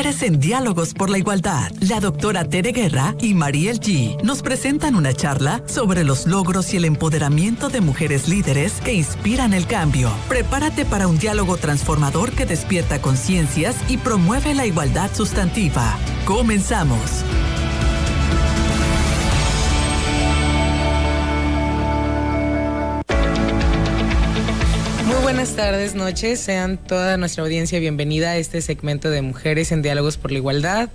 Mujeres en Diálogos por la Igualdad. La doctora Tere Guerra y Mariel G. nos presentan una charla sobre los logros y el empoderamiento de mujeres líderes que inspiran el cambio. Prepárate para un diálogo transformador que despierta conciencias y promueve la igualdad sustantiva. Comenzamos. Buenas tardes, noches, sean toda nuestra audiencia bienvenida a este segmento de Mujeres en Diálogos por la Igualdad.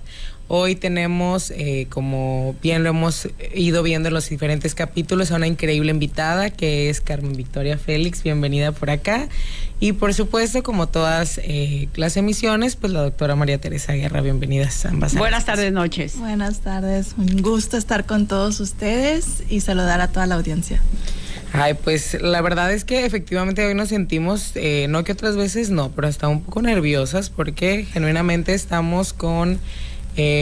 Hoy tenemos, como bien lo hemos ido viendo en los diferentes capítulos, a una increíble invitada que es Carmen Victoria Félix, bienvenida por acá. Y por supuesto, como todas las emisiones, pues la doctora María Teresa Guerra, bienvenidas ambas. Buenas tardes, noches. Buenas tardes, un gusto estar con todos ustedes y saludar a toda la audiencia. Ay, pues la verdad es que efectivamente hoy nos sentimos, no que otras veces no, pero hasta un poco nerviosas porque genuinamente estamos con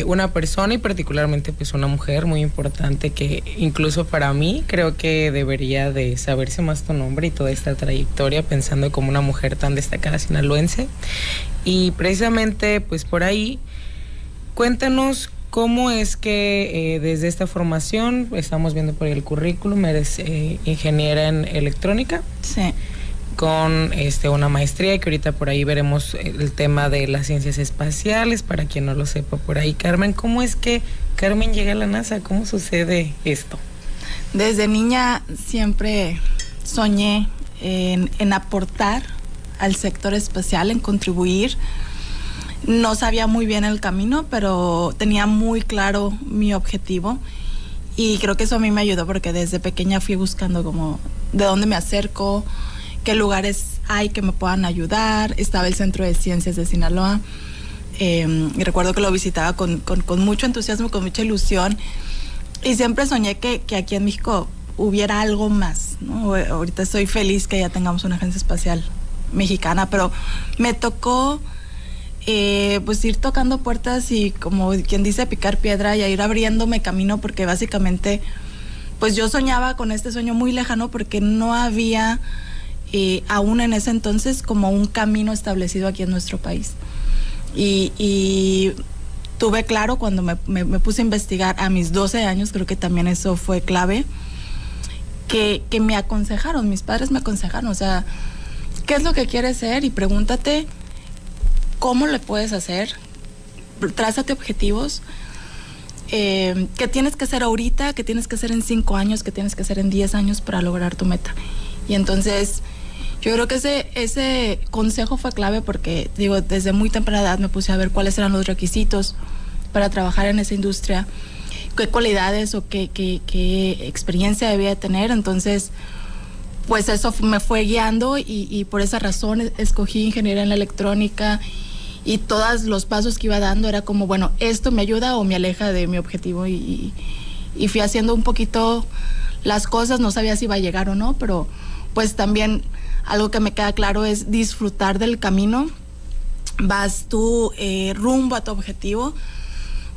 una persona y particularmente pues una mujer muy importante que incluso para mí creo que debería de saberse más tu nombre y toda esta trayectoria pensando como una mujer tan destacada sinaloense. Y precisamente pues por ahí, cuéntanos ¿cómo es que desde esta formación, estamos viendo por ahí el currículum, eres ingeniera en electrónica? Sí. Con una maestría y que ahorita por ahí veremos el tema de las ciencias espaciales, para quien no lo sepa por ahí. Carmen, ¿cómo es que Carmen llega a la NASA? ¿Cómo sucede esto? Desde niña siempre soñé en aportar al sector espacial, en contribuir. No sabía muy bien el camino, pero tenía muy claro mi objetivo y creo que eso a mí me ayudó porque desde pequeña fui buscando como de dónde me acerco, qué lugares hay que me puedan ayudar. Estaba el Centro de Ciencias de Sinaloa y recuerdo que lo visitaba con mucho entusiasmo, con mucha ilusión y siempre soñé que aquí en México hubiera algo más, ¿no? Ahorita estoy feliz que ya tengamos una agencia espacial mexicana, pero me tocó pues ir tocando puertas y como quien dice picar piedra y a ir abriéndome camino porque básicamente pues yo soñaba con este sueño muy lejano porque no había aún en ese entonces como un camino establecido aquí en nuestro país y tuve claro cuando me puse a investigar a mis 12 años, creo que también eso fue clave, que me aconsejaron, mis padres me aconsejaron, o sea, ¿qué es lo que quieres ser? Y pregúntate ¿cómo le puedes hacer? Trázate objetivos. ¿Qué tienes que hacer ahorita? ¿Qué tienes que hacer en 5 años? ¿Qué tienes que hacer en 10 años para lograr tu meta? Y entonces, yo creo que ese consejo fue clave porque, digo, desde muy temprana edad me puse a ver cuáles eran los requisitos para trabajar en esa industria, qué cualidades o qué experiencia debía tener. Entonces, pues eso me fue guiando y por esa razón escogí ingeniería en la electrónica y todos los pasos que iba dando era como, bueno, esto me ayuda o me aleja de mi objetivo y fui haciendo un poquito las cosas, no sabía si iba a llegar o no, pero pues también algo que me queda claro es disfrutar del camino, vas tú rumbo a tu objetivo,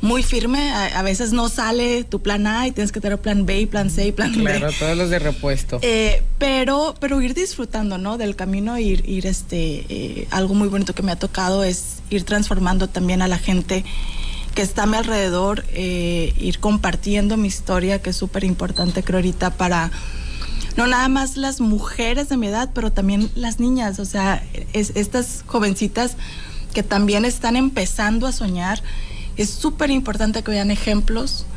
muy firme, a veces no sale tu plan A y tienes que tener plan B y plan C y plan D. Claro, todos los de repuesto. Pero ir disfrutando, ¿no? Del camino, algo muy bonito que me ha tocado es ir transformando también a la gente que está a mi alrededor, ir compartiendo mi historia, que es súper importante, creo ahorita para no nada más las mujeres de mi edad, pero también las niñas, o sea, estas jovencitas que también están empezando a soñar. Es súper importante que vean ejemplos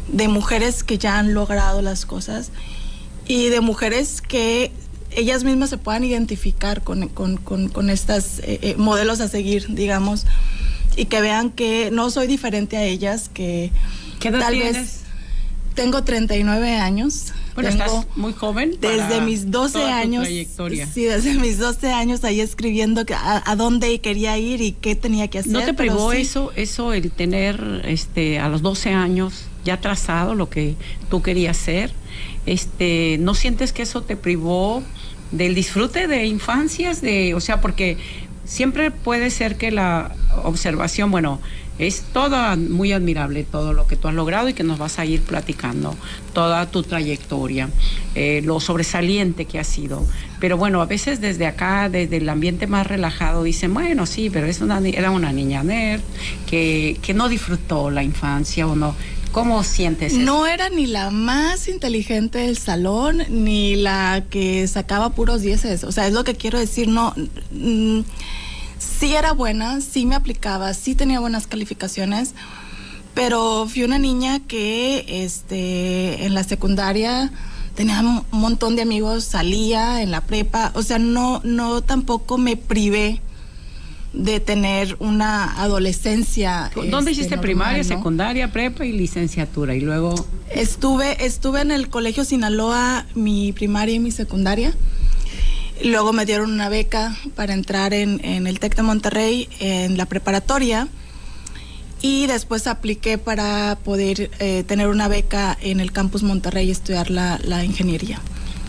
de mujeres que ya han logrado las cosas y de mujeres que ellas mismas se puedan identificar con estas modelos a seguir, digamos, y que vean que no soy diferente a ellas, que ¿qué edad tal tienes? vez tengo 39 años. Bueno, estás muy joven. Desde mis 12 años. Sí, desde mis 12 años ahí escribiendo a dónde quería ir y qué tenía que hacer. ¿No te privó sí. eso el tener a los 12 años ya trazado lo que tú querías hacer? ¿No sientes que eso te privó del disfrute de infancias? O sea, porque siempre puede ser que la observación, bueno, Es todo muy admirable, todo lo que tú has logrado y que nos vas a ir platicando, toda tu trayectoria, lo sobresaliente que ha sido. Pero bueno, a veces desde acá, desde el ambiente más relajado, dicen, bueno, sí, pero era una niña nerd que no disfrutó la infancia o no. ¿Cómo sientes eso? No era ni la más inteligente del salón, ni la que sacaba puros 10. O sea, es lo que quiero decir, no... sí era buena, sí me aplicaba, sí tenía buenas calificaciones, pero fui una niña que en la secundaria tenía un montón de amigos, salía en la prepa, o sea, no tampoco me privé de tener una adolescencia. ¿Dónde hiciste normal, primaria, ¿no? secundaria, prepa y licenciatura? Y luego... Estuve en el Colegio Sinaloa, mi primaria y mi secundaria. Luego me dieron una beca para entrar en el TEC de Monterrey, en la preparatoria. Y después apliqué para poder tener una beca en el campus Monterrey y estudiar la ingeniería.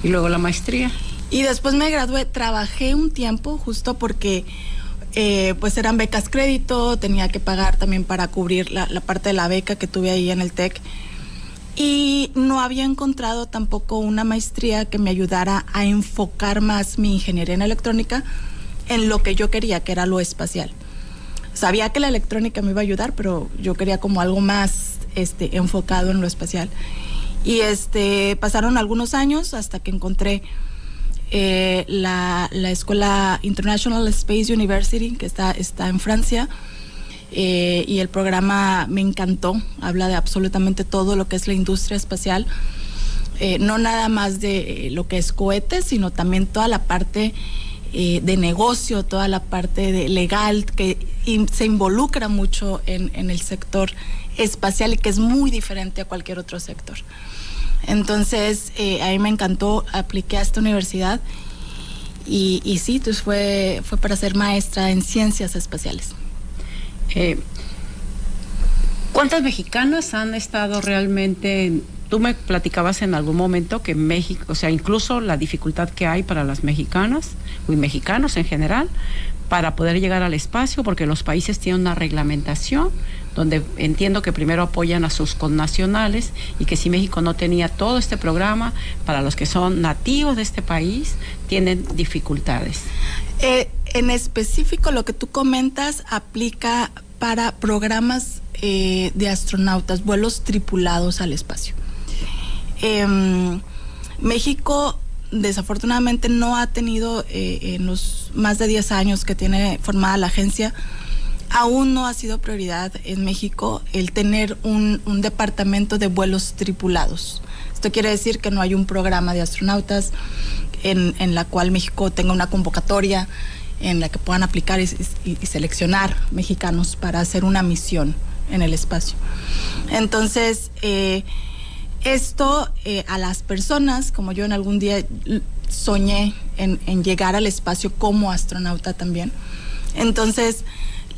Y luego la maestría. Y después me gradué, trabajé un tiempo justo porque pues eran becas crédito, tenía que pagar también para cubrir la parte de la beca que tuve ahí en el TEC. Y no había encontrado tampoco una maestría que me ayudara a enfocar más mi ingeniería en electrónica en lo que yo quería, que era lo espacial. Sabía que la electrónica me iba a ayudar, pero yo quería como algo más enfocado en lo espacial. Y pasaron algunos años hasta que encontré la escuela International Space University, que está en Francia. Y el programa me encantó, habla de absolutamente todo lo que es la industria espacial, no nada más de lo que es cohetes, sino también toda la parte de negocio, toda la parte de legal que se involucra mucho en el sector espacial y que es muy diferente a cualquier otro sector. Entonces a mí me encantó, apliqué a esta universidad y sí, entonces fue para ser maestra en ciencias espaciales. ¿Cuántas mexicanas han estado realmente? Tú me platicabas en algún momento que México, o sea, incluso la dificultad que hay para las mexicanas y mexicanos en general para poder llegar al espacio, porque los países tienen una reglamentación donde entiendo que primero apoyan a sus connacionales y que si México no tenía todo este programa, para los que son nativos de este país, tienen dificultades. En específico, lo que tú comentas aplica para programas de astronautas, vuelos tripulados al espacio. México desafortunadamente no ha tenido en los más de 10 años que tiene formada la agencia, aún no ha sido prioridad en México el tener un departamento de vuelos tripulados. Esto quiere decir que no hay un programa de astronautas en la cual México tenga una convocatoria en la que puedan aplicar y seleccionar mexicanos para hacer una misión en el espacio. Entonces, esto a las personas, como yo en algún día soñé en llegar al espacio como astronauta también, entonces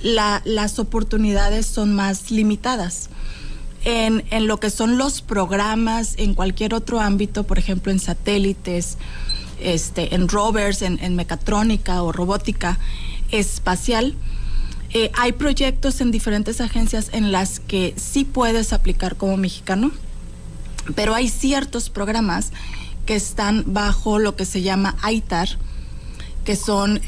las oportunidades son más limitadas. En lo que son los programas, en cualquier otro ámbito, por ejemplo en satélites, en rovers, en mecatrónica o robótica espacial, hay proyectos en diferentes agencias en las que sí puedes aplicar como mexicano, pero hay ciertos programas que están bajo lo que se llama ITAR, que son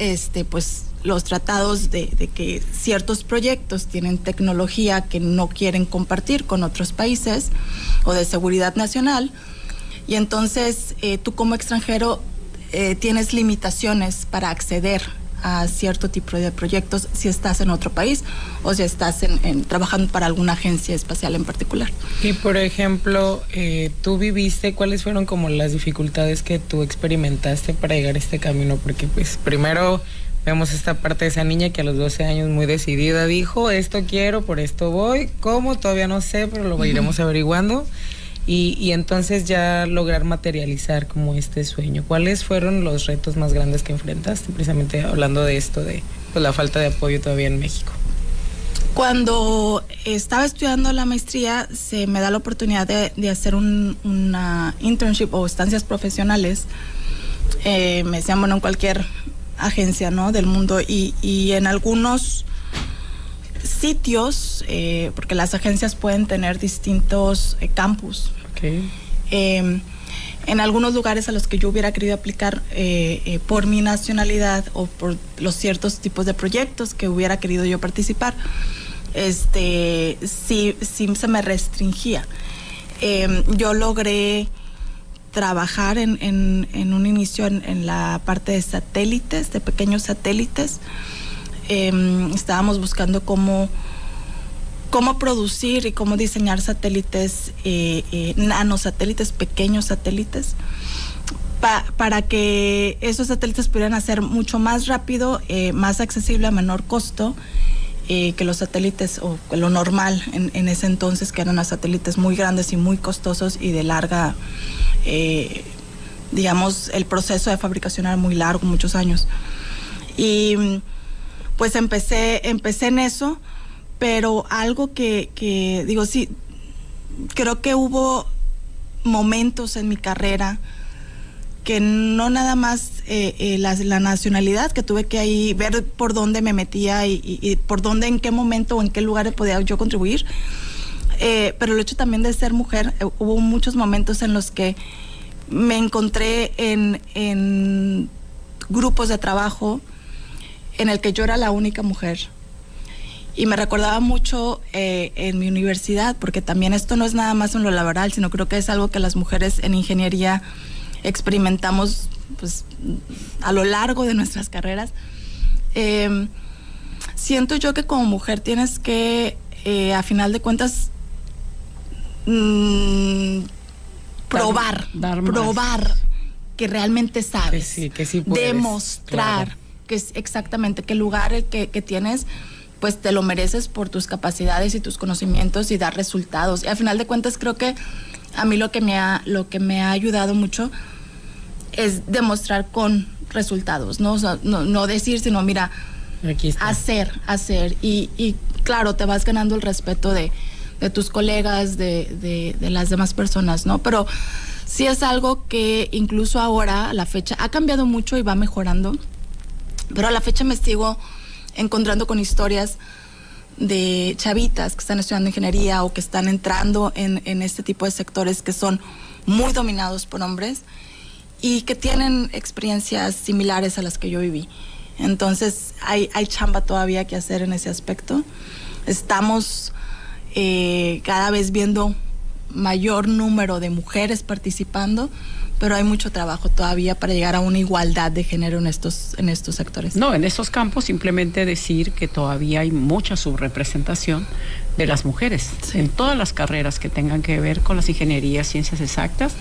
pues los tratados de que ciertos proyectos tienen tecnología que no quieren compartir con otros países o de seguridad nacional, y entonces tú como extranjero tienes limitaciones para acceder a cierto tipo de proyectos si estás en otro país o si estás trabajando para alguna agencia espacial en particular. Y por ejemplo, tú viviste, ¿cuáles fueron como las dificultades que tú experimentaste para llegar a este camino? Porque pues primero vemos esta parte de esa niña que a los 12 años muy decidida dijo, esto quiero, por esto voy, ¿cómo? Todavía no sé, pero lo iremos averiguando. Y entonces ya lograr materializar como este sueño. ¿Cuáles fueron los retos más grandes que enfrentaste? Precisamente hablando de esto, de pues, la falta de apoyo todavía en México. Cuando estaba estudiando la maestría, se me da la oportunidad de hacer una internship o estancias profesionales. Me decían, bueno, en cualquier agencia, ¿no?, del mundo. Y en algunos sitios, porque las agencias pueden tener distintos campus. Okay. En algunos lugares a los que yo hubiera querido aplicar por mi nacionalidad o por los ciertos tipos de proyectos que hubiera querido yo participar, sí se me restringía. Yo logré trabajar en un inicio en la parte de satélites, de pequeños satélites. Estábamos buscando cómo producir y cómo diseñar satélites, nanosatélites, pequeños satélites, para que esos satélites pudieran hacer mucho más rápido, más accesible a menor costo que los satélites o lo normal en ese entonces, que eran los satélites muy grandes y muy costosos y de larga, digamos, el proceso de fabricación era muy largo, muchos años. Y pues empecé en eso, pero algo que digo, sí, creo que hubo momentos en mi carrera que no nada más la nacionalidad, que tuve que ahí ver por dónde me metía y por dónde, en qué momento o en qué lugares podía yo contribuir, pero el hecho también de ser mujer, hubo muchos momentos en los que me encontré en grupos de trabajo en el que yo era la única mujer. Y me recordaba mucho en mi universidad, porque también esto no es nada más en lo laboral, sino creo que es algo que las mujeres en ingeniería experimentamos pues a lo largo de nuestras carreras. Siento yo que como mujer tienes que, a final de cuentas, probar que realmente sabes, que sí puedes, demostrar, claro, que es exactamente que el lugar que tienes, pues te lo mereces por tus capacidades y tus conocimientos y dar resultados. Y al final de cuentas creo que a mí lo que me ha ayudado mucho es demostrar con resultados, ¿no? O sea, no decir, sino mira, aquí está. hacer y claro, te vas ganando el respeto de tus colegas, de las demás personas, ¿no? Pero sí es algo que incluso ahora, a la fecha, ha cambiado mucho y va mejorando, pero a la fecha me sigo encontrando con historias de chavitas que están estudiando ingeniería o que están entrando en este tipo de sectores que son muy dominados por hombres y que tienen experiencias similares a las que yo viví. Entonces hay chamba todavía que hacer en ese aspecto. Estamos cada vez viendo mayor número de mujeres participando, pero hay mucho trabajo todavía para llegar a una igualdad de género en estos sectores. No, en estos campos simplemente decir que todavía hay mucha subrepresentación de las mujeres. Sí. En todas las carreras que tengan que ver con las ingenierías, ciencias exactas,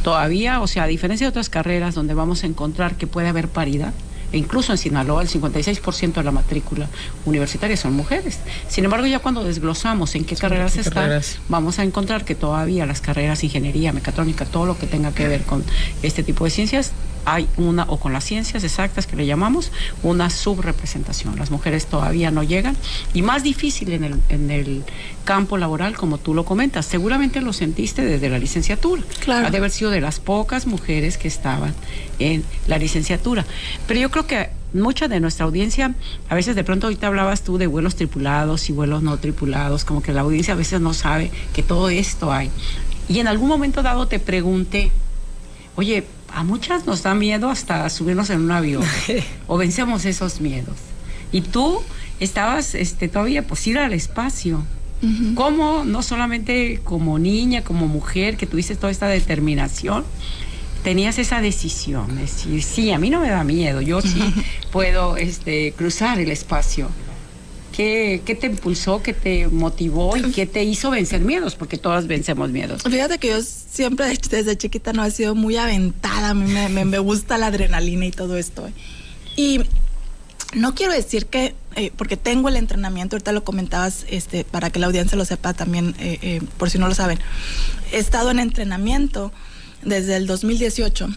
todavía, o sea, a diferencia de otras carreras donde vamos a encontrar que puede haber paridad, e incluso en Sinaloa el 56% de la matrícula universitaria son mujeres. Sin embargo, ya cuando desglosamos en qué carreras están, vamos a encontrar que todavía las carreras ingeniería, mecatrónica, todo lo que tenga que ver con este tipo de ciencias, hay una, o con las ciencias exactas que le llamamos, una subrepresentación. Las mujeres todavía no llegan, y más difícil en el campo laboral, como tú lo comentas. Seguramente lo sentiste desde la licenciatura. Claro. Ha de haber sido de las pocas mujeres que estaban en la licenciatura. Pero yo creo que mucha de nuestra audiencia, a veces de pronto ahorita hablabas tú de vuelos tripulados y vuelos no tripulados, como que la audiencia a veces no sabe que todo esto hay. Y en algún momento dado te pregunté, oye, a muchas nos da miedo hasta subirnos en un avión o vencemos esos miedos. Y tú estabas todavía pues ir al espacio. Uh-huh. ¿Cómo, no solamente como niña, como mujer, que tuviste toda esta determinación, tenías esa decisión? Es decir, sí, a mí no me da miedo, yo sí puedo cruzar el espacio. ¿Qué te impulsó, qué te motivó y qué te hizo vencer miedos? Porque todas vencemos miedos. Fíjate que yo siempre desde chiquita no he sido muy aventada, a mí me gusta la adrenalina y todo esto. Y no quiero decir que, porque tengo el entrenamiento, ahorita lo comentabas, para que la audiencia lo sepa también, por si no lo saben. He estado en entrenamiento desde el 2018.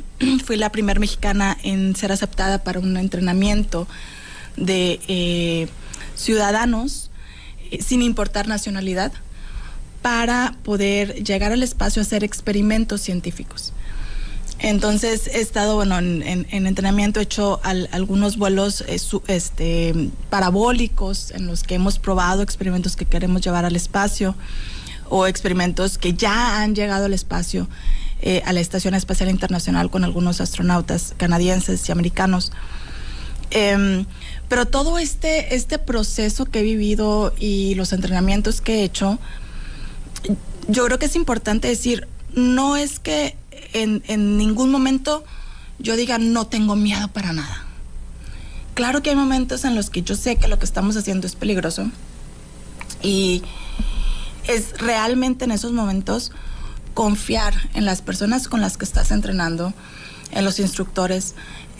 Fui la primera mexicana en ser aceptada para un entrenamiento de ciudadanos, sin importar nacionalidad, para poder llegar al espacio a hacer experimentos científicos. Entonces he estado, bueno, en entrenamiento, he hecho algunos vuelos parabólicos en los que hemos probado experimentos que queremos llevar al espacio o experimentos que ya han llegado al espacio, a la Estación Espacial Internacional con algunos astronautas canadienses y americanos. Pero todo este proceso que he vivido y los entrenamientos que he hecho, yo creo que es importante decir, no es que en ningún momento yo diga no tengo miedo para nada. Claro que hay momentos en los que yo sé que lo que estamos haciendo es peligroso y es realmente en esos momentos confiar en las personas con las que estás entrenando, en los instructores,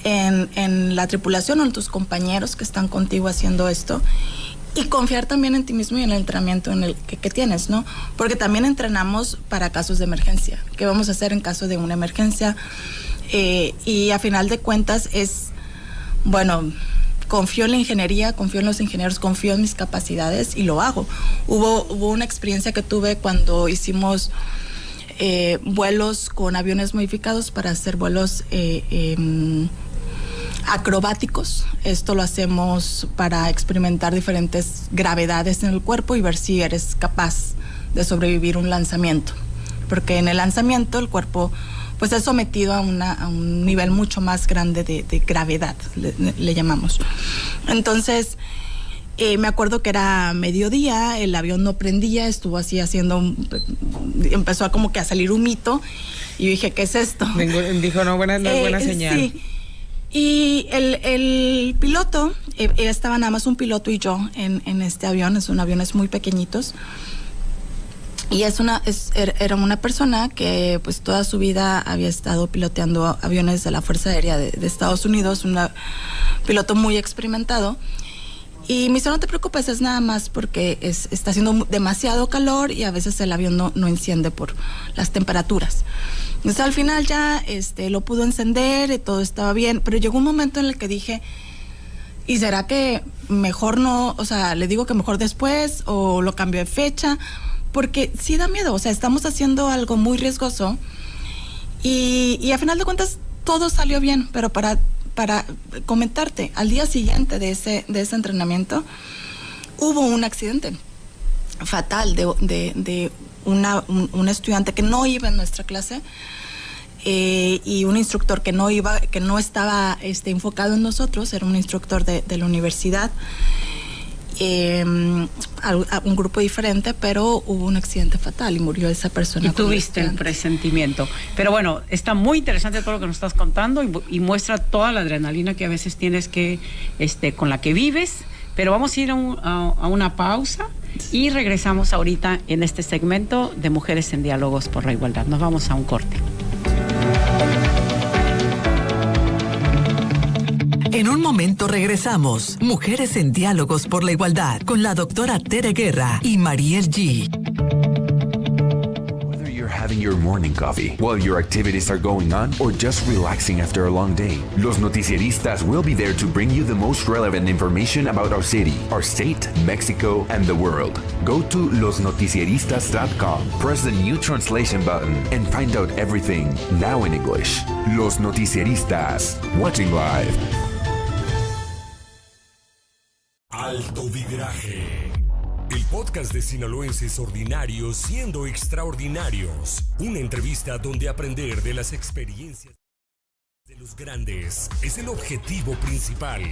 en la tripulación o en tus compañeros que están contigo haciendo esto, y confiar también en ti mismo y en el entrenamiento que tienes, ¿no? Porque también entrenamos para casos de emergencia. ¿Qué vamos a hacer en caso de una emergencia? Y a final de cuentas es, bueno, confío en la ingeniería, confío en los ingenieros, confío en mis capacidades y lo hago. Hubo una experiencia que tuve cuando hicimos vuelos con aviones modificados para hacer vuelos acrobáticos. Esto lo hacemos para experimentar diferentes gravedades en el cuerpo y ver si eres capaz de sobrevivir un lanzamiento. Porque en el lanzamiento el cuerpo pues es sometido a un nivel mucho más grande de gravedad, le llamamos. Entonces, me acuerdo que era mediodía, el avión no prendía, estuvo así empezó a como que a salir humito, y yo dije, ¿qué es esto? Dijo, no es buena señal. Sí. Y el piloto, estaba nada más un piloto y yo en este avión, son aviones muy pequeñitos, y era una persona que pues toda su vida había estado piloteando aviones de la Fuerza Aérea de Estados Unidos, un piloto muy experimentado. Y me dice, no te preocupes, es nada más porque está haciendo demasiado calor y a veces el avión no enciende por las temperaturas. Entonces al final ya lo pudo encender y todo estaba bien, pero llegó un momento en el que dije, ¿y será que mejor no, o sea, le digo que mejor después o lo cambio de fecha? Porque sí da miedo, o sea, estamos haciendo algo muy riesgoso y a final de cuentas todo salió bien, pero para comentarte, al día siguiente de ese entrenamiento hubo un accidente fatal de un estudiante que no iba en nuestra clase y un instructor que no estaba enfocado en nosotros, era un instructor de la universidad, a un grupo diferente, pero hubo un accidente fatal y murió esa persona. Y tuviste el presentimiento. Pero bueno, está muy interesante todo lo que nos estás contando y muestra toda la adrenalina que a veces tienes con la que vives. Pero vamos a ir a una pausa y regresamos ahorita en este segmento de Mujeres en Diálogos por la Igualdad. Nos vamos a un corte. En un momento regresamos. Mujeres en Diálogos por la Igualdad con la doctora Tere Guerra y Mariel G. Whether you're having your morning coffee while your activities are going on or just relaxing after a long day, Los Noticieristas will be there to bring you the most relevant information about our city, our state, Mexico, and the world. Go to losnoticieristas.com, press the new translation button, and find out everything, now in English. Los Noticieristas, watching live. Alto Vibraje, el podcast de sinaloenses ordinarios siendo extraordinarios. Una entrevista donde aprender de las experiencias de los grandes es el objetivo principal.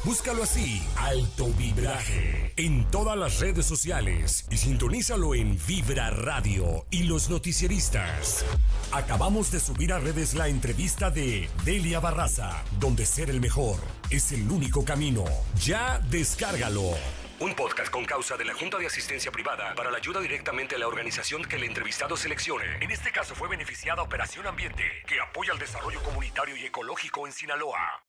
Búscalo así, Alto Vibraje, en todas las redes sociales y sintonízalo en Vibra Radio y Los Noticieristas. Acabamos de subir a redes la entrevista de Delia Barraza, donde ser el mejor es el único camino. Ya descárgalo. Un podcast con causa de la Junta de Asistencia Privada para la ayuda directamente a la organización que el entrevistado seleccione. En este caso fue beneficiada Operación Ambiente, que apoya el desarrollo comunitario y ecológico en Sinaloa.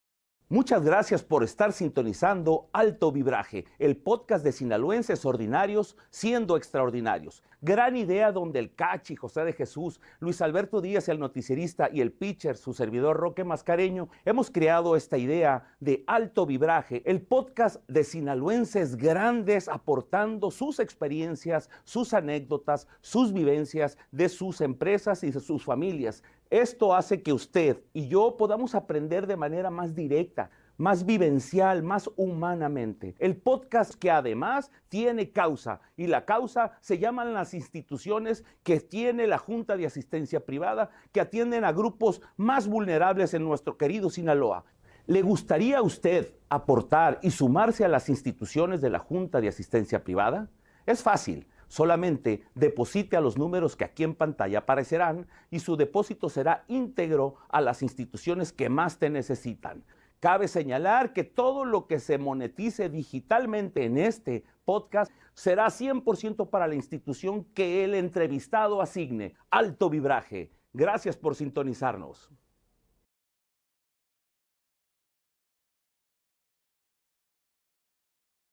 Muchas gracias por estar sintonizando Alto Vibraje, el podcast de sinaloenses ordinarios siendo extraordinarios. Gran idea donde el Cachi, José de Jesús, Luis Alberto Díaz, el noticierista, y el pitcher, su servidor Roque Mascareño, hemos creado esta idea de Alto Vibraje, el podcast de sinaloenses grandes aportando sus experiencias, sus anécdotas, sus vivencias de sus empresas y de sus familias. Esto hace que usted y yo podamos aprender de manera más directa, más vivencial, más humanamente. El podcast que además tiene causa, y la causa se llaman las instituciones que tiene la Junta de Asistencia Privada, que atienden a grupos más vulnerables en nuestro querido Sinaloa. ¿Le gustaría a usted aportar y sumarse a las instituciones de la Junta de Asistencia Privada? Es fácil. Solamente deposite a los números que aquí en pantalla aparecerán y su depósito será íntegro a las instituciones que más te necesitan. Cabe señalar que todo lo que se monetice digitalmente en este podcast será 100% para la institución que el entrevistado asigne. Alto Vibraje. Gracias por sintonizarnos.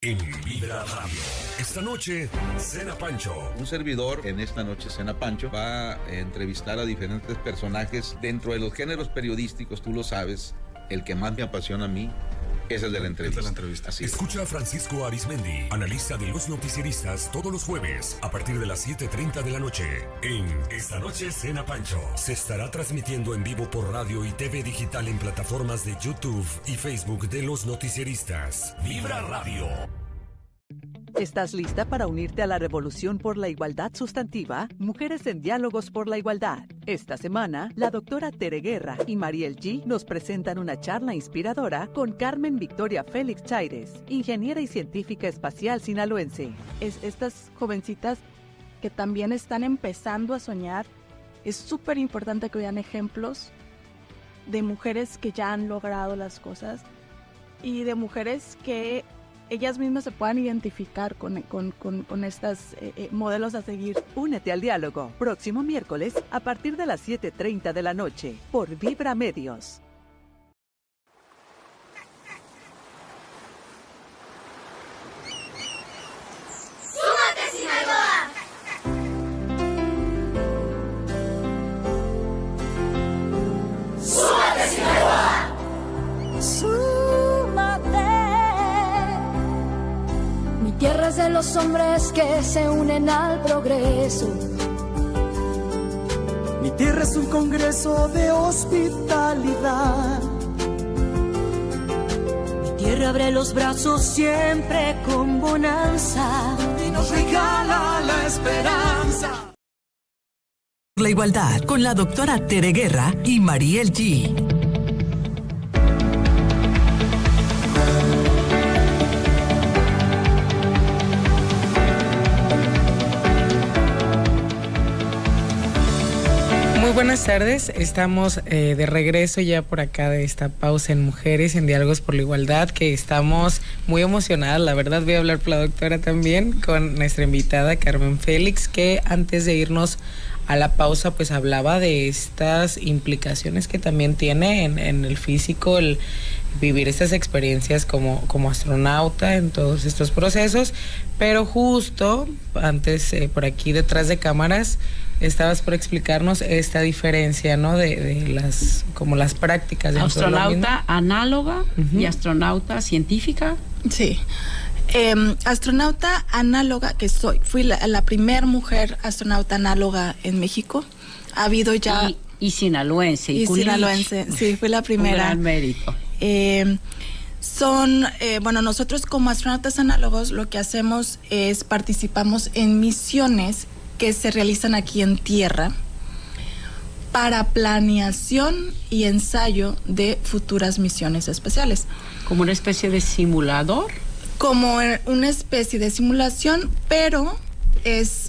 En Vibra Radio. Esta noche, Cena Pancho. Un servidor en esta noche, Cena Pancho, va a entrevistar a diferentes personajes dentro de los géneros periodísticos. Tú lo sabes, el que más me apasiona a mí es el de la entrevista. Así es. Escucha a Francisco Arismendi, analista de los noticieristas, todos los jueves a partir de las 7:30 de la noche. En Esta noche, Cena Pancho. Se estará transmitiendo en vivo por radio y TV digital en plataformas de YouTube y Facebook de los noticieristas. Vibra Radio. ¿Estás lista para unirte a la revolución por la igualdad sustantiva? Mujeres en Diálogos por la Igualdad. Esta semana, la doctora Tere Guerra y Mariel G. nos presentan una charla inspiradora con Carmen Victoria Félix Chaires, ingeniera y científica espacial sinaloense. Estas jovencitas que también están empezando a soñar, es súper importante que vean ejemplos de mujeres que ya han logrado las cosas y de mujeres que ellas mismas se puedan identificar con estos modelos a seguir. Únete al diálogo, próximo miércoles a partir de las 7:30 de la noche, por Vibra Medios. ¡Súmate, Sinaloa! ¡Súmate, Sinaloa! Tierra es de los hombres que se unen al progreso. Mi tierra es un congreso de hospitalidad. Mi tierra abre los brazos siempre con bonanza y nos regala la esperanza. La igualdad con la doctora Tere Guerra y Mariel G. Muy buenas tardes, estamos de regreso ya por acá de esta pausa en Mujeres en Diálogos por la Igualdad, que estamos muy emocionadas, la verdad. Voy a hablar por la doctora también con nuestra invitada Carmen Félix, que antes de irnos a la pausa pues hablaba de estas implicaciones que también tiene en el físico el vivir estas experiencias como astronauta en todos estos procesos, pero justo antes por aquí detrás de cámaras estabas por explicarnos esta diferencia, ¿no? De las prácticas de astronauta análoga y astronauta científica. Sí. Astronauta análoga que fui la primer mujer astronauta análoga en México. Ha habido ya y sinaloense y sinaloense, sí, fui la primera. Un gran mérito. Nosotros como astronautas análogos lo que hacemos es participamos en misiones que se realizan aquí en tierra para planeación y ensayo de futuras misiones espaciales. ¿Como una especie de simulador? Como una especie de simulación, pero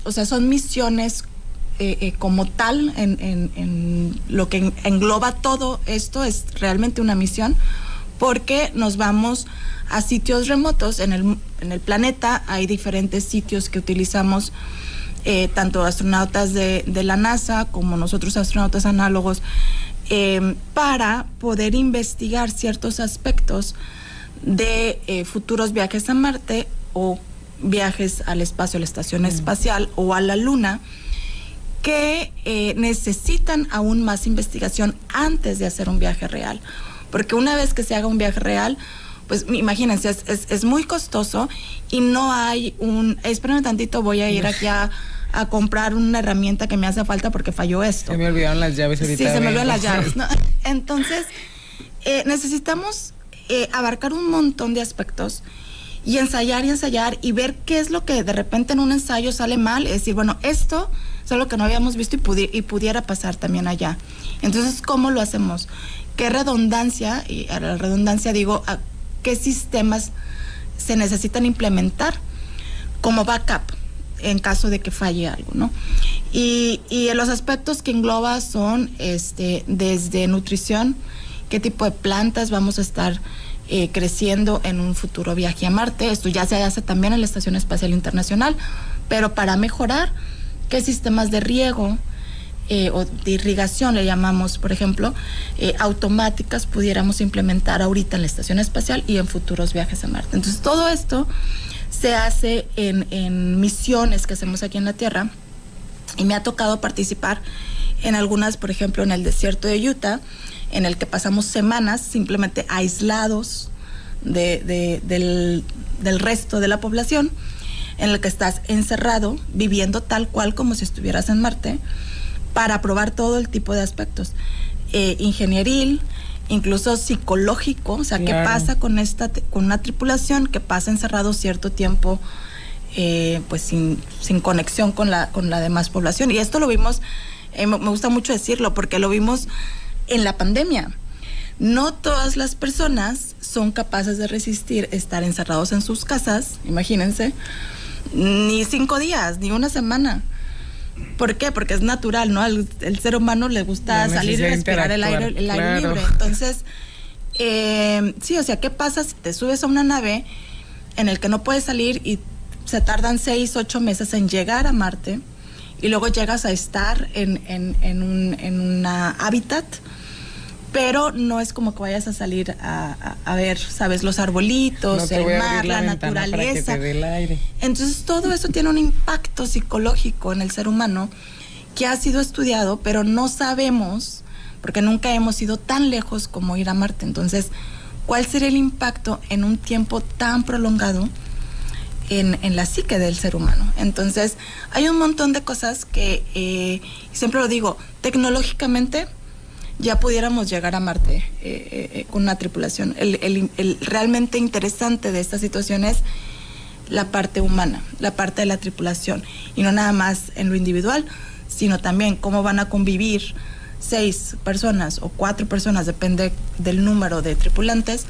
son misiones como tal, en lo que engloba todo esto es realmente una misión, porque nos vamos a sitios remotos en el planeta. Hay diferentes sitios que utilizamos tanto astronautas de la NASA como nosotros astronautas análogos, para poder investigar ciertos aspectos de futuros viajes a Marte o viajes al espacio, a la estación espacial o a la Luna, que necesitan aún más investigación antes de hacer un viaje real. Porque una vez que se haga un viaje real, pues imagínense, es muy costoso y no hay espérame tantito, voy a ir aquí a comprar una herramienta que me hace falta porque falló esto. Se me olvidaron las llaves ahorita. Sí, se me olvidaron las llaves, ¿no? Entonces, necesitamos abarcar un montón de aspectos y ensayar y ver qué es lo que de repente en un ensayo sale mal, es decir, bueno, esto es algo que no habíamos visto y pudiera pasar también allá. Entonces, ¿cómo lo hacemos? ¿Qué redundancia? Y a la redundancia digo, ¿qué sistemas se necesitan implementar como backup en caso de que falle algo, ¿no? Y los aspectos que engloba son desde nutrición, qué tipo de plantas vamos a estar creciendo en un futuro viaje a Marte. Esto ya se hace también en la Estación Espacial Internacional, pero para mejorar, qué sistemas de riego o de irrigación le llamamos, por ejemplo, automáticas pudiéramos implementar ahorita en la Estación Espacial y en futuros viajes a Marte. Entonces todo esto se hace en misiones que hacemos aquí en la Tierra, y me ha tocado participar en algunas, por ejemplo, en el desierto de Utah, en el que pasamos semanas simplemente aislados del resto de la población, en el que estás encerrado, viviendo tal cual como si estuvieras en Marte, para probar todo el tipo de aspectos, ingenieril, incluso psicológico, o sea, claro, qué pasa con una tripulación que pasa encerrado cierto tiempo, pues sin conexión con la demás población. Y esto lo vimos, me gusta mucho decirlo, porque lo vimos en la pandemia. No todas las personas son capaces de resistir estar encerrados en sus casas, imagínense, ni 5 días, ni una semana. ¿Por qué? Porque es natural, ¿no? El ser humano le gusta salir y respirar el aire claro, libre. Entonces, sí, o sea, ¿qué pasa si te subes a una nave en el que no puedes salir y se tardan 6, 8 meses en llegar a Marte, y luego llegas a estar en un hábitat, pero no es como que vayas a salir a ver, ¿sabes? Los arbolitos, no el mar, la naturaleza. Para que te dé el aire. Entonces todo eso tiene un impacto psicológico en el ser humano que ha sido estudiado, pero no sabemos, porque nunca hemos ido tan lejos como ir a Marte. Entonces, ¿cuál sería el impacto en un tiempo tan prolongado en la psique del ser humano? Entonces, hay un montón de cosas que, siempre lo digo, tecnológicamente ya pudiéramos llegar a Marte con una tripulación. El realmente interesante de esta situación es la parte humana, la parte de la tripulación, y no nada más en lo individual, sino también cómo van a convivir 6 personas o 4 personas, depende del número de tripulantes,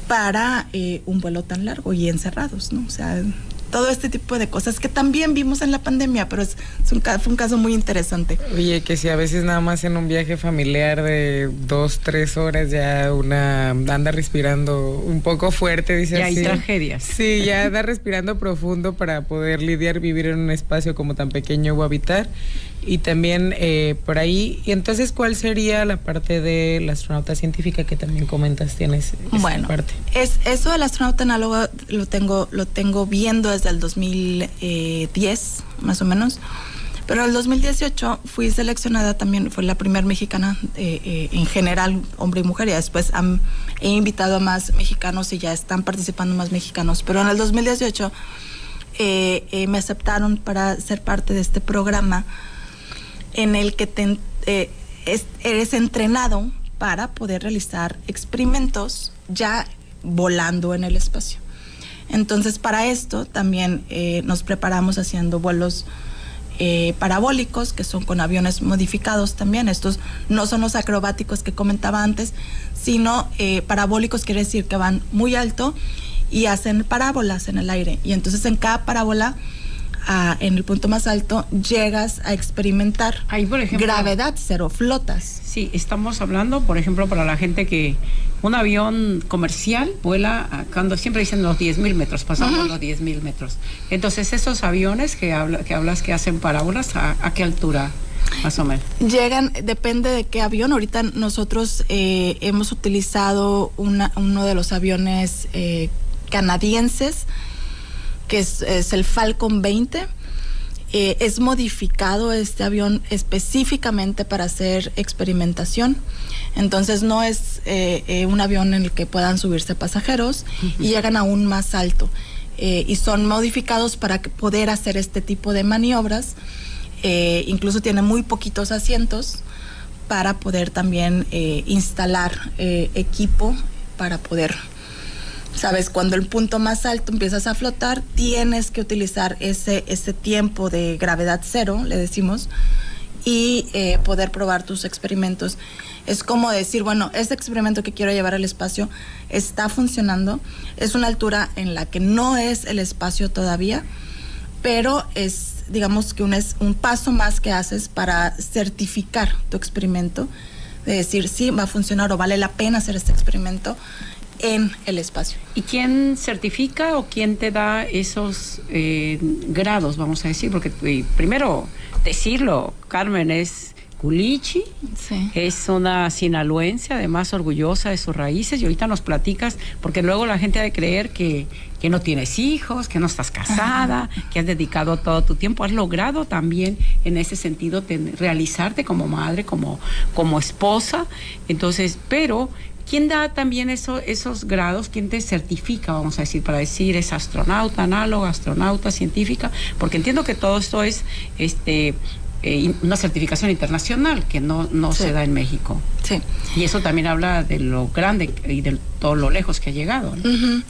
para un vuelo tan largo y encerrados, ¿no? O sea, todo este tipo de cosas que también vimos en la pandemia, pero fue un caso muy interesante. Oye, que si a veces nada más en un viaje familiar de 2, 3 horas ya una anda respirando un poco fuerte, dice ya así. hay tragedias. Sí, ya anda respirando profundo para poder vivir en un espacio como tan pequeño o habitar. Y también por ahí, y entonces, ¿cuál sería la parte de la astronauta científica que también comentas? Tienes bueno, parte. Eso del astronauta análogo lo tengo viendo desde el 2010, más o menos. Pero en el 2018 fui seleccionada también, fue la primera mexicana en general, hombre y mujer, y después he invitado a más mexicanos y ya están participando más mexicanos. Pero en el 2018 me aceptaron para ser parte de este programa en el que eres entrenado para poder realizar experimentos ya volando en el espacio. Entonces, para esto también nos preparamos haciendo vuelos parabólicos, que son con aviones modificados también. Estos no son los acrobáticos que comentaba antes, sino parabólicos quiere decir que van muy alto y hacen parábolas en el aire. Y entonces en cada parábola en el punto más alto, llegas a experimentar ahí, por ejemplo, gravedad cero, flotas. Sí, estamos hablando, por ejemplo, para la gente que un avión comercial vuela cuando siempre dicen los 10,000 metros, pasamos los 10,000 metros. Entonces, esos aviones que hablas que hacen parábolas, ¿a qué altura más o menos? Llegan, depende de qué avión. Ahorita nosotros hemos utilizado uno de los aviones canadienses, que es el Falcon 20. Es modificado este avión específicamente para hacer experimentación. Entonces no es un avión en el que puedan subirse pasajeros y llegan aún más alto. Y son modificados para poder hacer este tipo de maniobras. Incluso tiene muy poquitos asientos para poder también instalar equipo para poder... Sabes, cuando el punto más alto empiezas a flotar, tienes que utilizar ese tiempo de gravedad cero, le decimos, y poder probar tus experimentos. Es como decir, bueno, este experimento que quiero llevar al espacio está funcionando. Es una altura en la que no es el espacio todavía, pero es, digamos que un paso más que haces para certificar tu experimento, de decir, sí, va a funcionar o vale la pena hacer este experimento en el espacio. ¿Y quién certifica o quién te da esos grados, vamos a decir? Porque primero decirlo, Carmen es culichi, sí. Es una sinaloense, además orgullosa de sus raíces, y ahorita nos platicas, porque luego la gente ha de creer que no tienes hijos, que no estás casada, que has dedicado todo tu tiempo, has logrado también en ese sentido realizarte como madre, como esposa. Entonces, pero ¿quién da también esos grados? ¿Quién te certifica, vamos a decir, para decir es astronauta, análoga, astronauta, científica? Porque entiendo que todo esto es una certificación internacional que no sí. Se da en México. Sí. Y eso también habla de lo grande y de todo lo lejos que ha llegado, ¿no? Uh-huh.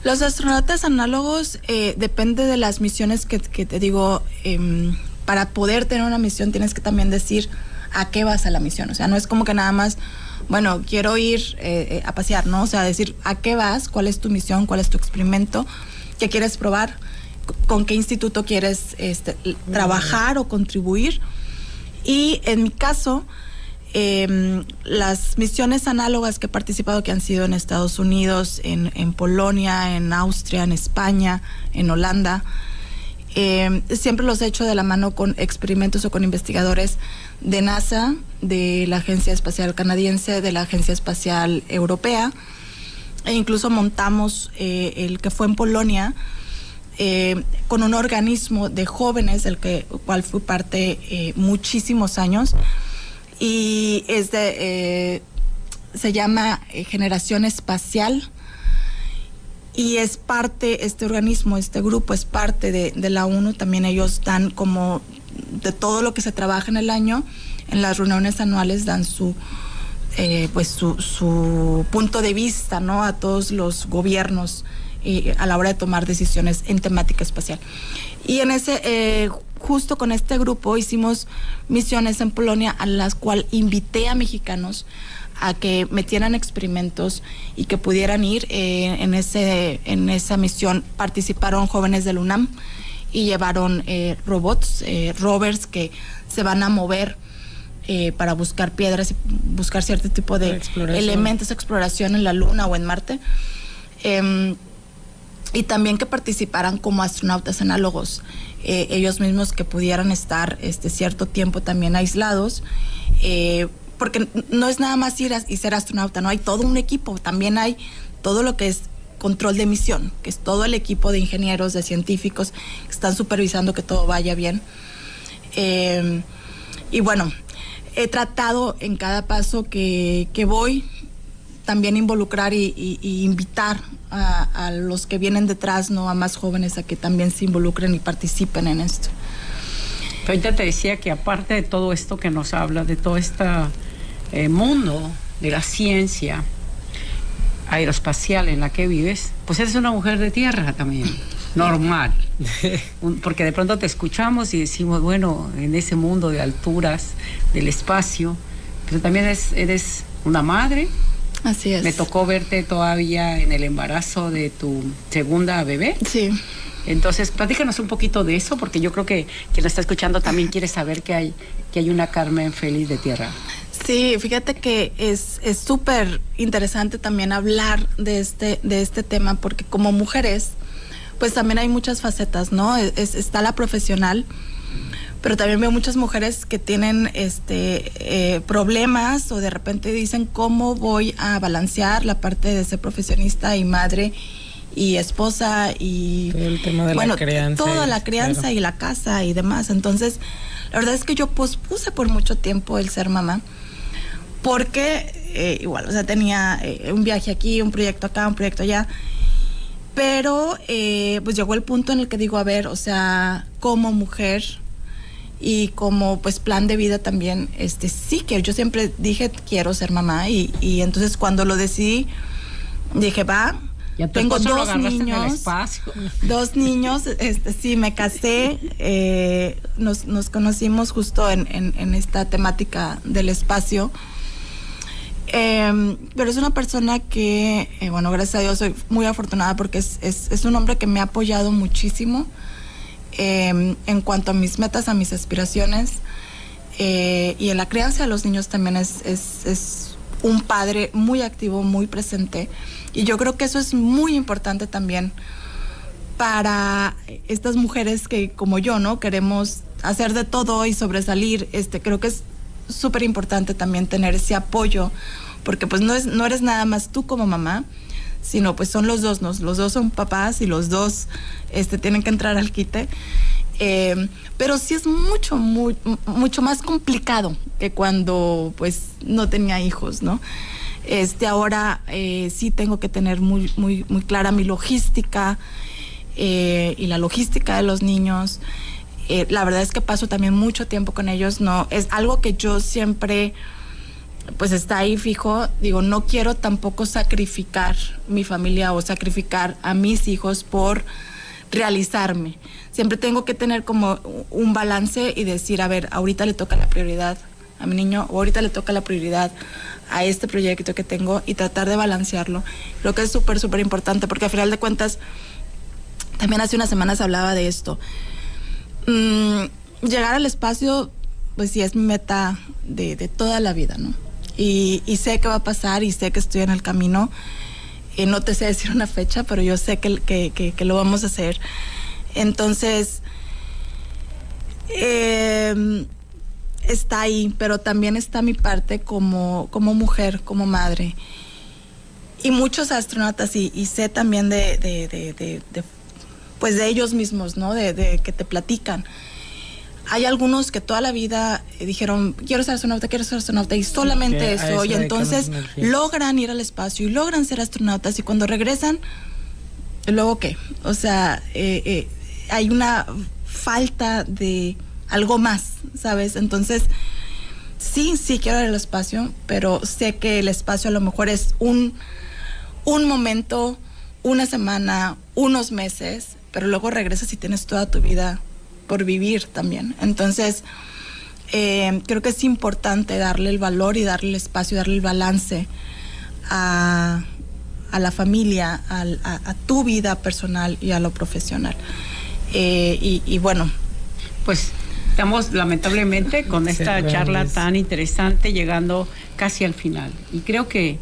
Los astronautas análogos depende de las misiones que te digo. Para poder tener una misión tienes que también decir a qué vas a la misión. O sea, no es como que nada más, bueno, quiero ir a pasear, ¿no? O sea, decir a qué vas, cuál es tu misión, cuál es tu experimento, qué quieres probar, con qué instituto quieres trabajar o contribuir. Y en mi caso, las misiones análogas que he participado, que han sido en Estados Unidos, en Polonia, en Austria, en España, en Holanda, siempre los he hecho de la mano con experimentos o con investigadores de NASA, de la Agencia Espacial Canadiense, de la Agencia Espacial Europea, e incluso montamos el que fue en Polonia, con un organismo de jóvenes, del cual fui parte muchísimos años, y se llama Generación Espacial, y es parte, este organismo, este grupo es parte de la ONU. También ellos dan como de todo lo que se trabaja en el año, en las reuniones anuales dan su punto de vista, ¿no?, a todos los gobiernos a la hora de tomar decisiones en temática espacial. Y en justo con este grupo hicimos misiones en Polonia, a las cuales invité a mexicanos a que metieran experimentos y que pudieran ir. En esa misión participaron jóvenes del UNAM y llevaron robots, rovers que se van a mover para buscar piedras y buscar cierto tipo de elementos de exploración en la Luna o en Marte. Y también que participaran como astronautas análogos, ellos mismos que pudieran estar cierto tiempo también aislados, porque no es nada más ir y ser astronauta, no, hay todo un equipo, también hay todo lo que es control de misión, que es todo el equipo de ingenieros, de científicos que están supervisando que todo vaya bien. Y bueno, he tratado en cada paso que voy también involucrar y invitar a los que vienen detrás, ¿no?, a más jóvenes, a que también se involucren y participen en esto. Pero ahorita te decía que aparte de todo esto que nos habla, de todo este mundo de la ciencia aeroespacial en la que vives, pues eres una mujer de tierra también, normal. Porque de pronto te escuchamos y decimos, bueno, en ese mundo de alturas, del espacio, pero también eres una madre. Así es. Me tocó verte todavía en el embarazo de tu segunda bebé. Sí. Entonces, platícanos un poquito de eso, porque yo creo que quien lo está escuchando también quiere saber que hay una Carmen feliz de tierra. Sí, fíjate que es súper interesante también hablar de este tema, porque como mujeres, pues también hay muchas facetas, ¿no? Está la profesional, pero también veo muchas mujeres que tienen problemas, o de repente dicen, ¿cómo voy a balancear la parte de ser profesionista y madre y esposa y todo el tema de la crianza, toda la crianza, claro, y la casa y demás? Entonces, la verdad es que yo pospuse por mucho tiempo el ser mamá, porque igual, o sea, tenía un viaje aquí, un proyecto acá, un proyecto allá, pero pues llegó el punto en el que digo, a ver, o sea, como mujer y como pues plan de vida también, sí que yo siempre dije quiero ser mamá, y entonces cuando lo decidí dije, va. Ya tengo dos niños, sí, me casé, nos conocimos justo en esta temática del espacio, pero es una persona que, bueno, gracias a Dios soy muy afortunada, porque es un hombre que me ha apoyado muchísimo en cuanto a mis metas, a mis aspiraciones, y en la crianza de los niños también es un padre muy activo, muy presente, y yo creo que eso es muy importante también para estas mujeres que, como yo, ¿no?, queremos hacer de todo y sobresalir. Creo que es súper importante también tener ese apoyo, porque pues no eres nada más tú como mamá, sino pues son los dos, ¿no? Los dos son papás y los dos tienen que entrar al quite. Pero sí es mucho más complicado que cuando pues no tenía hijos, ¿no? Ahora sí tengo que tener muy clara mi logística, y la logística de los niños. La verdad es que paso también mucho tiempo con ellos, no es algo que yo siempre pues está ahí fijo. Digo, no quiero tampoco sacrificar mi familia o sacrificar a mis hijos por realizarme. Siempre tengo que tener como un balance y decir, a ver, ahorita le toca la prioridad a mi niño, o ahorita le toca la prioridad a este proyecto que tengo, y tratar de balancearlo. Creo que es súper importante, porque al final de cuentas, también hace unas semanas hablaba de esto. Llegar al espacio, pues sí, es mi meta de toda la vida, ¿no? Y sé que va a pasar, y sé que estoy en el camino. No te sé decir una fecha, pero yo sé que lo vamos a hacer. Entonces, está ahí, pero también está mi parte como mujer, como madre. Y muchos astronautas, y sé también pues de ellos mismos, ¿no? De que te platican. Hay algunos que toda la vida dijeron, quiero ser astronauta, y solamente eso, y entonces logran ir al espacio y logran ser astronautas, y cuando regresan, ¿luego qué? O sea, hay una falta de algo más, ¿sabes? Entonces, sí quiero ir al espacio, pero sé que el espacio a lo mejor es un momento, una semana, unos meses, pero luego regresas y tienes toda tu vida por vivir también. Entonces, creo que es importante darle el valor y darle el espacio, darle el balance a la familia, a tu vida personal y a lo profesional. Y bueno, pues estamos lamentablemente con esta charla tan interesante llegando casi al final. Y creo que,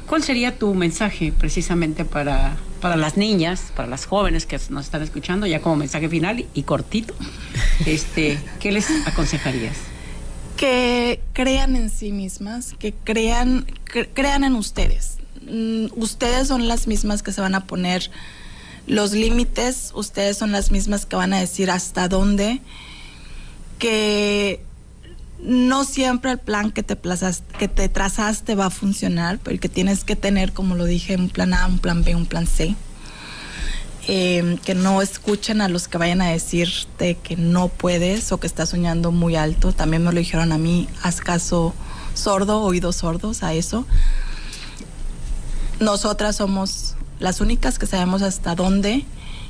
¿cuál sería tu mensaje precisamente para las niñas, para las jóvenes que nos están escuchando, ya como mensaje final y cortito? ¿Qué les aconsejarías? Que crean en sí mismas, que crean en ustedes. Ustedes son las mismas que se van a poner los límites, ustedes son las mismas que van a decir hasta dónde, que no siempre el plan que te trazaste va a funcionar, pero que tienes que tener, como lo dije, un plan A, un plan B, un plan C. Que no escuchen a los que vayan a decirte que no puedes o que estás soñando muy alto. También me lo dijeron a mí, haz caso sordo, oídos sordos a eso. Nosotras somos las únicas que sabemos hasta dónde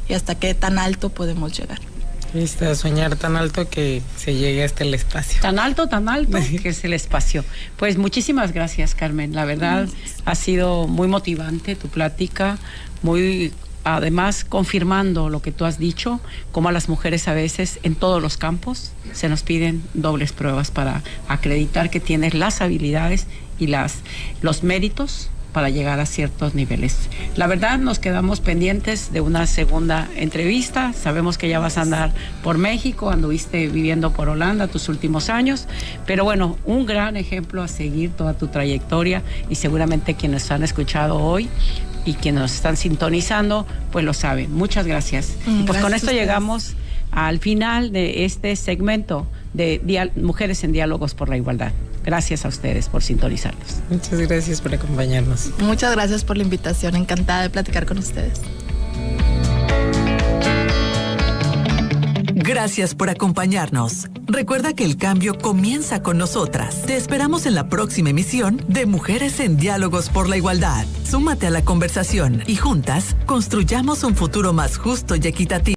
y hasta qué tan alto podemos llegar. A soñar tan alto que se llegue hasta el espacio. Tan alto que es el espacio. Pues muchísimas gracias, Carmen. La verdad ha sido muy motivante tu plática, muy además confirmando lo que tú has dicho, como a las mujeres a veces en todos los campos se nos piden dobles pruebas para acreditar que tienes las habilidades y los méritos para llegar a ciertos niveles. La verdad, nos quedamos pendientes de una segunda entrevista. Sabemos que ya vas a andar por México, anduviste viviendo por Holanda tus últimos años, pero bueno, un gran ejemplo a seguir toda tu trayectoria, y seguramente quienes han escuchado hoy y quienes nos están sintonizando, pues lo saben. Muchas gracias. Y pues con esto llegamos al final de este segmento de Mujeres en Diálogos por la Igualdad. Gracias a ustedes por sintonizarnos. Muchas gracias por acompañarnos. Muchas gracias por la invitación. Encantada de platicar con ustedes. Gracias por acompañarnos. Recuerda que el cambio comienza con nosotras. Te esperamos en la próxima emisión de Mujeres en Diálogos por la Igualdad. Súmate a la conversación y juntas construyamos un futuro más justo y equitativo.